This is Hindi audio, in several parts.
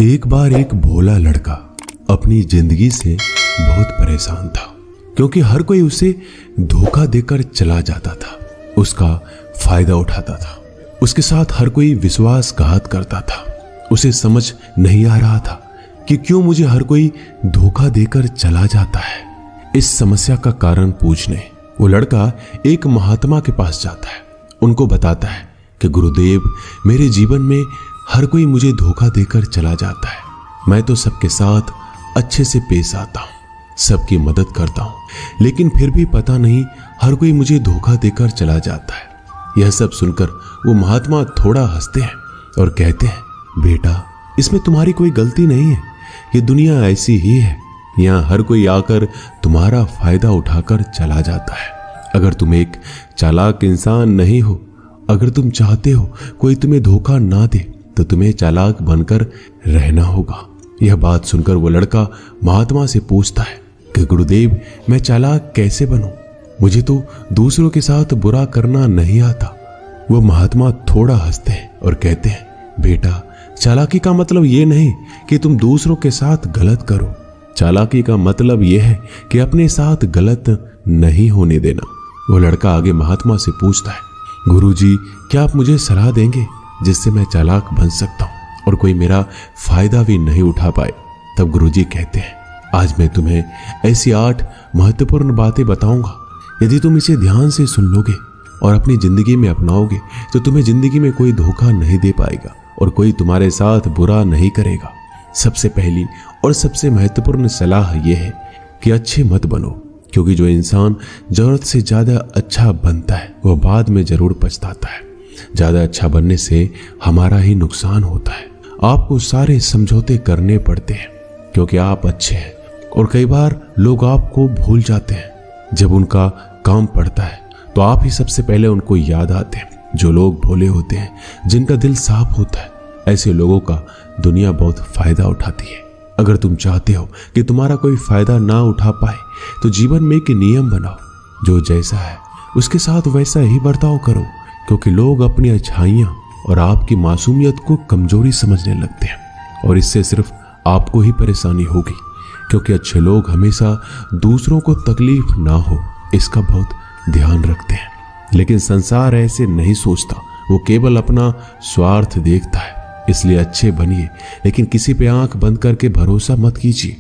एक बार एक भोला लड़का अपनी जिंदगी से बहुत परेशान था, क्योंकि हर कोई उसे धोखा देकर चला जाता था, उसका फायदा उठाता था, उसके साथ हर कोई विश्वासघात करता था। उसे समझ नहीं आ रहा था कि क्यों मुझे हर कोई धोखा देकर चला जाता है। इस समस्या का कारण पूछने वो लड़का एक महात्मा के पास जाता है। उनको बताता है कि गुरुदेव, मेरे जीवन में हर कोई मुझे धोखा देकर चला जाता है। मैं तो सबके साथ अच्छे से पेश आता हूँ, सबकी मदद करता हूँ, लेकिन फिर भी पता नहीं हर कोई मुझे धोखा देकर चला जाता है। यह सब सुनकर वो महात्मा थोड़ा हंसते हैं और कहते हैं, बेटा, इसमें तुम्हारी कोई गलती नहीं है। ये दुनिया ऐसी ही है, यहाँ हर कोई आकर तुम्हारा फायदा उठाकर चला जाता है। अगर तुम एक चालाक इंसान नहीं हो, अगर तुम चाहते हो कोई तुम्हें धोखा ना दे, तो तुम्हें चालाक बनकर रहना होगा। यह बात सुनकर वो लड़का महात्मा से पूछता है कि गुरुदेव, मैं चालाक कैसे बनूं? मुझे तो दूसरों के साथ बुरा करना नहीं आता। वो महात्मा थोड़ा हंसते हैं और कहते हैं, बेटा, चालाकी का मतलब ये नहीं कि तुम दूसरों के साथ गलत करो। चालाकी का मतलब यह है कि अपने साथ गलत नहीं होने देना। वो लड़का आगे महात्मा से पूछता है, गुरुजी, क्या आप मुझे सलाह देंगे जिससे मैं चालाक बन सकता हूँ और कोई मेरा फायदा भी नहीं उठा पाए? तब गुरुजी कहते हैं, आज मैं तुम्हें ऐसी 8 महत्वपूर्ण बातें बताऊंगा। यदि तुम इसे ध्यान से सुन लोगे और अपनी जिंदगी में अपनाओगे तो तुम्हें जिंदगी में कोई धोखा नहीं दे पाएगा और कोई तुम्हारे साथ बुरा नहीं करेगा। सबसे पहली और सबसे महत्वपूर्ण सलाह यह है कि अच्छे मत बनो, क्योंकि जो इंसान जरूरत से ज्यादा अच्छा बनता है वह बाद में जरूर पछताता है। ज्यादा अच्छा बनने से हमारा ही नुकसान होता है। आपको सारे समझौते करने पड़ते हैं क्योंकि आप अच्छे हैं, और कई बार लोग आपको भूल जाते हैं। जब उनका काम पड़ता है तो आप ही सबसे पहले उनको याद आते हैं। जो लोग भोले होते हैं, जिनका दिल साफ होता है, ऐसे लोगों का दुनिया बहुत फायदा उठाती है। अगर तुम चाहते हो कि तुम्हारा कोई फायदा ना उठा पाए तो जीवन में एक नियम बनाओ, जो जैसा है उसके साथ वैसा ही बर्ताव करो, क्योंकि लोग अपनी अच्छाइयां और आपकी मासूमियत को कमजोरी समझने लगते हैं और इससे सिर्फ आपको ही परेशानी होगी, क्योंकि अच्छे लोग हमेशा दूसरों को तकलीफ ना हो इसका बहुत ध्यान रखते हैं। लेकिन संसार ऐसे नहीं सोचता, वो केवल अपना स्वार्थ देखता है। इसलिए अच्छे बनिए, लेकिन किसी पे आंख बंद करके भरोसा मत कीजिए।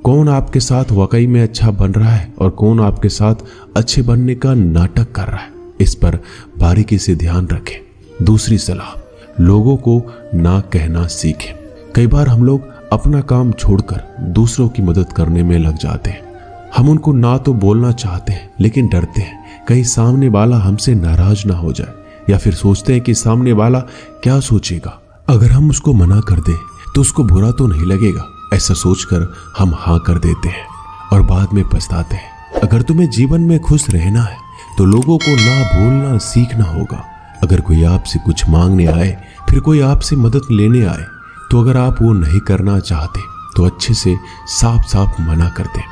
कौन आपके साथ वाकई में अच्छा बन रहा है और कौन आपके साथ अच्छे बनने का नाटक कर रहा है, इस पर बारीकी से ध्यान रखें। दूसरी सलाह, लोगों को ना कहना सीखें। कई बार हम लोग अपना काम छोड़कर दूसरों की मदद करने में लग जाते हैं। हम उनको ना तो बोलना चाहते हैं, लेकिन डरते हैं कहीं सामने वाला हमसे नाराज ना हो जाए, या फिर सोचते हैं कि सामने वाला क्या सोचेगा। अगर हम उसको मना कर दें तो उसको बुरा तो नहीं लगेगा, ऐसा सोचकर हम हाँ कर देते हैं और बाद में पछताते हैं। अगर तुम्हें जीवन में खुश रहना है तो लोगों को ना बोलना सीखना होगा। अगर कोई आपसे कुछ मांगने आए, फिर कोई आपसे मदद लेने आए, तो अगर आप वो नहीं करना चाहते तो अच्छे से साफ साफ मना कर दें।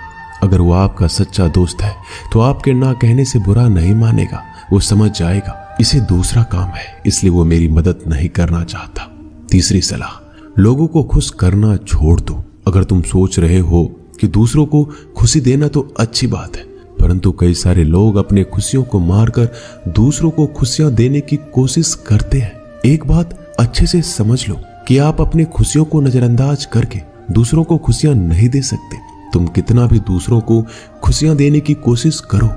अगर वो आपका सच्चा दोस्त है तो आपके ना कहने से बुरा नहीं मानेगा, वो समझ जाएगा इसे दूसरा काम है, इसलिए वो मेरी मदद नहीं करना चाहता। तीसरी सलाह, लोगों को खुश करना छोड़ दो। अगर तुम सोच रहे हो कि दूसरों को खुशी देना तो अच्छी बात है, परंतु कई सारे लोग अपने खुशियों को मारकर दूसरों को खुशियां देने की कोशिश करते हैं। एक बात अच्छे से समझ लो कि आप अपनी खुशियों को नजरअंदाज करके दूसरों को खुशियां नहीं दे सकते। तुम कितना भी दूसरों को खुशियां देने की कोशिश करो,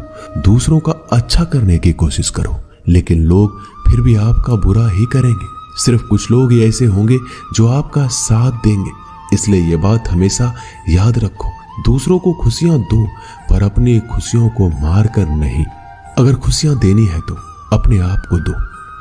दूसरों का अच्छा करने की कोशिश करो, लेकिन लोग फिर भी आपका बुरा ही करेंगे। सिर्फ कुछ लोग ही ऐसे होंगे जो आपका साथ देंगे। इसलिए ये बात हमेशा याद रखो, दूसरों को खुशियां दो, पर अपनी खुशियों को मार कर नहीं। अगर खुशियां देनी है तो अपने आप को दो,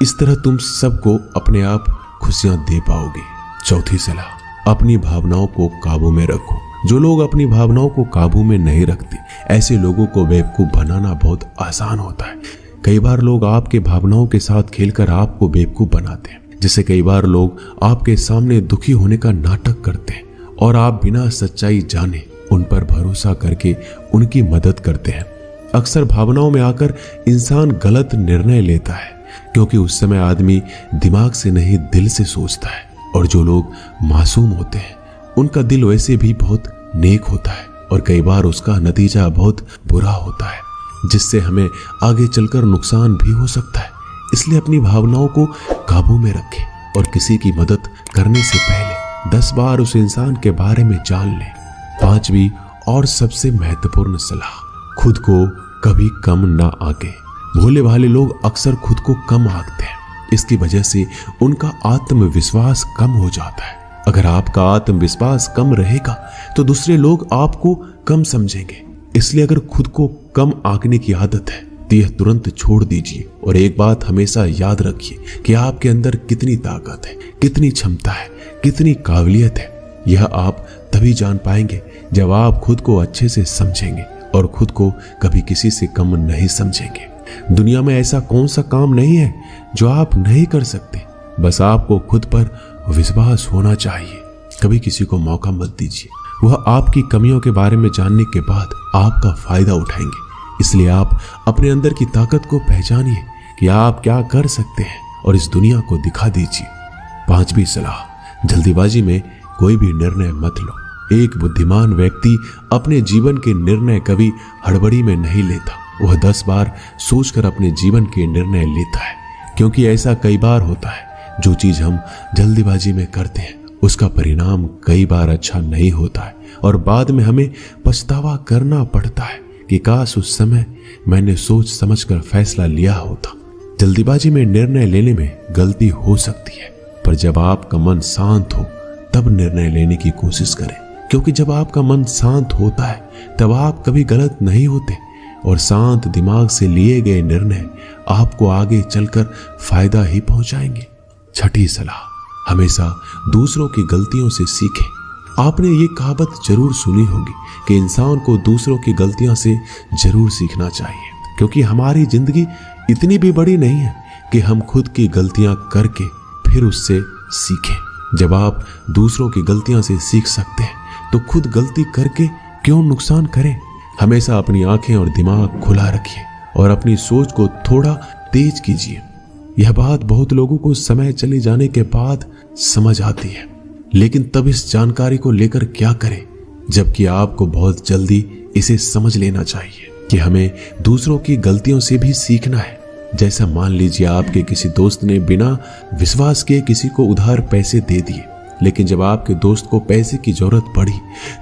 इस तरह तुम सबको अपने आप खुशियां दे पाओगे। चौथी सलाह, अपनी भावनाओं को काबू में रखो। जो लोग अपनी भावनाओं को काबू में नहीं रखते, ऐसे लोगों को बेवकूफ बनाना बहुत आसान होता है। कई बार लोग आपके भावनाओं के साथ खेलकर आपको बेवकूफ बनाते हैं, जिससे कई बार लोग आपके सामने दुखी होने का नाटक करते हैं और आप बिना सच्चाई जाने उन पर भरोसा करके उनकी मदद करते हैं। अक्सर भावनाओं में आकर इंसान गलत निर्णय लेता है, क्योंकि उस समय आदमी दिमाग से नहीं दिल से सोचता है। और जो लोग मासूम होते हैं उनका दिल वैसे भी बहुत नेक होता है और कई बार उसका नतीजा बहुत बुरा होता है, जिससे हमें आगे चलकर नुकसान भी हो सकता है। इसलिए अपनी भावनाओं को काबू में रखें और किसी की मदद करने से पहले 10 बार उस इंसान के बारे में जान लें। 5वीं और सबसे महत्वपूर्ण सलाह, खुद को कभी कम ना आंके। भोले भाले लोग अक्सर खुद को कम आंकते हैं, इसकी वजह से उनका आत्मविश्वास कम हो जाता है। अगर आपका आत्मविश्वास कम रहेगा तो दूसरे लोग आपको कम समझेंगे। इसलिए अगर खुद को कम आंकने की आदत है तो यह तुरंत छोड़ दीजिए और एक बात हमेशा याद रखिए कि आपके अंदर कितनी ताकत है, कितनी क्षमता है, कितनी काबिलियत है। यह आप तभी जान पाएंगे जब आप खुद को अच्छे से समझेंगे और खुद को कभी किसी से कम नहीं समझेंगे। दुनिया में ऐसा कौन सा काम नहीं है जो आप नहीं कर सकते, बस आपको खुद पर विश्वास होना चाहिए। कभी किसी को मौका मत दीजिए, वह आपकी कमियों के बारे में जानने के बाद आपका फायदा उठाएंगे। इसलिए आप अपने अंदर की ताकत को पहचानिए कि आप क्या कर सकते हैं और इस दुनिया को दिखा दीजिए। 5वीं सलाह, जल्दीबाजी में कोई भी निर्णय मत लो। एक बुद्धिमान व्यक्ति अपने जीवन के निर्णय कभी हड़बड़ी में नहीं लेता, वह 10 बार सोचकर अपने जीवन के निर्णय लेता है। क्योंकि ऐसा कई बार होता है, जो चीज हम जल्दीबाजी में करते हैं उसका परिणाम कई बार अच्छा नहीं होता है और बाद में हमें पछतावा करना पड़ता है कि काश उस समय मैंने सोच समझकर फैसला लिया होता। जल्दीबाजी में निर्णय लेने में गलती हो सकती है, पर जब आपका मन शांत हो तब निर्णय लेने की कोशिश करें। क्योंकि जब आपका मन शांत होता है तब आप कभी गलत नहीं होते और शांत दिमाग से लिए गए निर्णय आपको आगे चलकर फायदा ही पहुंचाएंगे। 6ठी सलाह, हमेशा दूसरों की गलतियों से सीखें। आपने ये कहावत जरूर सुनी होगी कि इंसान को दूसरों की गलतियों से जरूर सीखना चाहिए, क्योंकि हमारी जिंदगी इतनी भी बड़ी नहीं है कि हम खुद की गलतियां करके फिर उससे सीखें। जब आप दूसरों की गलतियों से सीख सकते हैं तो खुद गलती करके क्यों नुकसान करें। हमेशा अपनी आंखें और दिमाग खुला रखिए और अपनी सोच को थोड़ा तेज कीजिए। यह बात बहुत लोगों को समय चले जाने के बाद समझ आती है, लेकिन तब इस जानकारी को लेकर क्या करें, जबकि आपको बहुत जल्दी इसे समझ लेना चाहिए कि हमें दूसरों की गलतियों से भी सीखना है। जैसा मान लीजिए आपके किसी दोस्त ने बिना विश्वास किए किसी को उधार पैसे दे दिए, लेकिन जब आपके दोस्त को पैसे की जरूरत पड़ी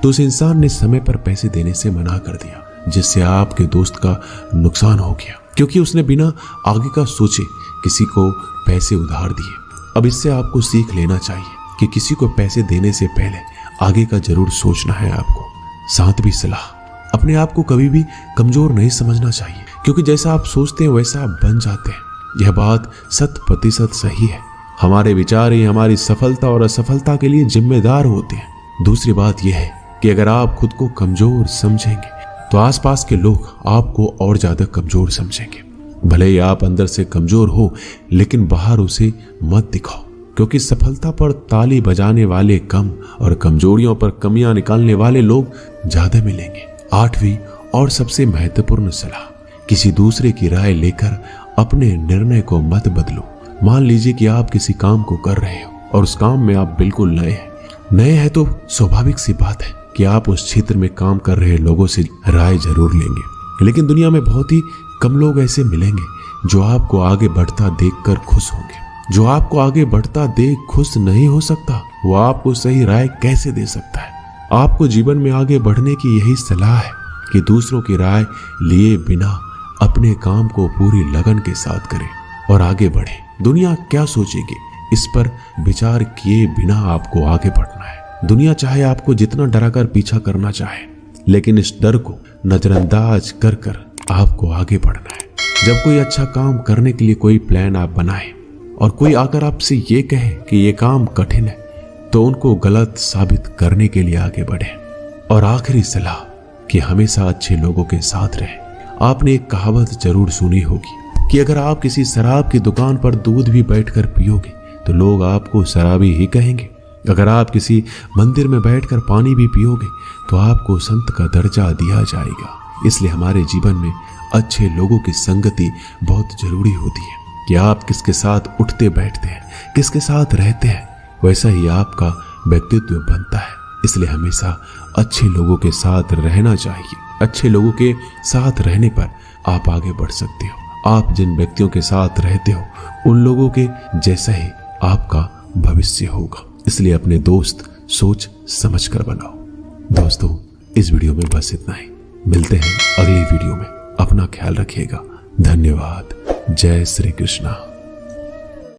तो उस इंसान ने समय पर पैसे देने से मना कर दिया, जिससे आपके दोस्त का नुकसान हो गया, क्योंकि उसने बिना आगे का सोचे किसी को पैसे उधार दिए। अब इससे आपको सीख लेना चाहिए कि किसी को पैसे देने से पहले आगे का जरूर सोचना है आपको। 7वीं सलाह, अपने आप को कभी भी कमजोर नहीं समझना चाहिए, क्योंकि जैसा आप सोचते हैं वैसा आप बन जाते हैं। यह बात 100% सही है। हमारे विचार ही हमारी सफलता और असफलता के लिए जिम्मेदार होते हैं। दूसरी बात यह है कि अगर आप खुद को कमजोर समझेंगे तो आसपास के लोग आपको और ज्यादा कमजोर समझेंगे। भले ही आप अंदर से कमजोर हो, लेकिन बाहर उसे मत दिखाओ, क्योंकि सफलता पर ताली बजाने वाले कम और कमजोरियों पर कमियां निकालने वाले लोग ज्यादा मिलेंगे। 8वीं और सबसे महत्वपूर्ण सलाह, किसी दूसरे की राय लेकर अपने निर्णय को मत बदलो। मान लीजिए कि आप किसी काम को कर रहे हो और उस काम में आप बिल्कुल नए हैं तो स्वाभाविक सी बात है कि आप उस क्षेत्र में काम कर रहे लोगों से राय जरूर लेंगे। लेकिन दुनिया में बहुत ही कम लोग ऐसे मिलेंगे जो आपको आगे बढ़ता देखकर खुश होंगे। जो आपको आगे बढ़ता देख खुश नहीं हो सकता, वो आपको सही राय कैसे दे सकता है। आपको जीवन में आगे बढ़ने की यही सलाह है कि दूसरों की राय लिए बिना अपने काम को पूरी लगन के साथ करें और आगे बढ़े। दुनिया क्या सोचेगी, इस पर विचार किए बिना आपको आगे बढ़ना है। दुनिया चाहे आपको जितना डराकर पीछा करना चाहे, लेकिन इस डर को नजरअंदाज कर कर आपको आगे बढ़ना है। जब कोई अच्छा काम करने के लिए कोई प्लान आप बनाए और कोई आकर आपसे ये कहे कि ये काम कठिन है, तो उनको गलत साबित करने के लिए आगे बढ़े। और आखिरी सलाह कि हमेशा अच्छे लोगों के साथ रहे। आपने एक कहावत जरूर सुनी होगी कि अगर आप किसी शराब की दुकान पर दूध भी बैठकर पियोगे तो लोग आपको शराबी ही कहेंगे। अगर आप किसी मंदिर में बैठकर पानी भी पियोगे तो आपको संत का दर्जा दिया जाएगा। इसलिए हमारे जीवन में अच्छे लोगों की संगति बहुत जरूरी होती है कि आप किसके साथ उठते बैठते हैं, किसके साथ रहते हैं, वैसा ही आपका व्यक्तित्व बनता है। इसलिए हमेशा अच्छे लोगों के साथ रहना चाहिए। अच्छे लोगों के साथ रहने पर आप आगे बढ़ सकते हो। आप जिन व्यक्तियों के साथ रहते हो उन लोगों के जैसा ही आपका भविष्य होगा। इसलिए अपने दोस्त सोच समझ कर बनाओ। दोस्तों, इस वीडियो में बस इतना ही। मिलते हैं अगली वीडियो में। अपना ख्याल रखिएगा। धन्यवाद। जय श्री कृष्णा।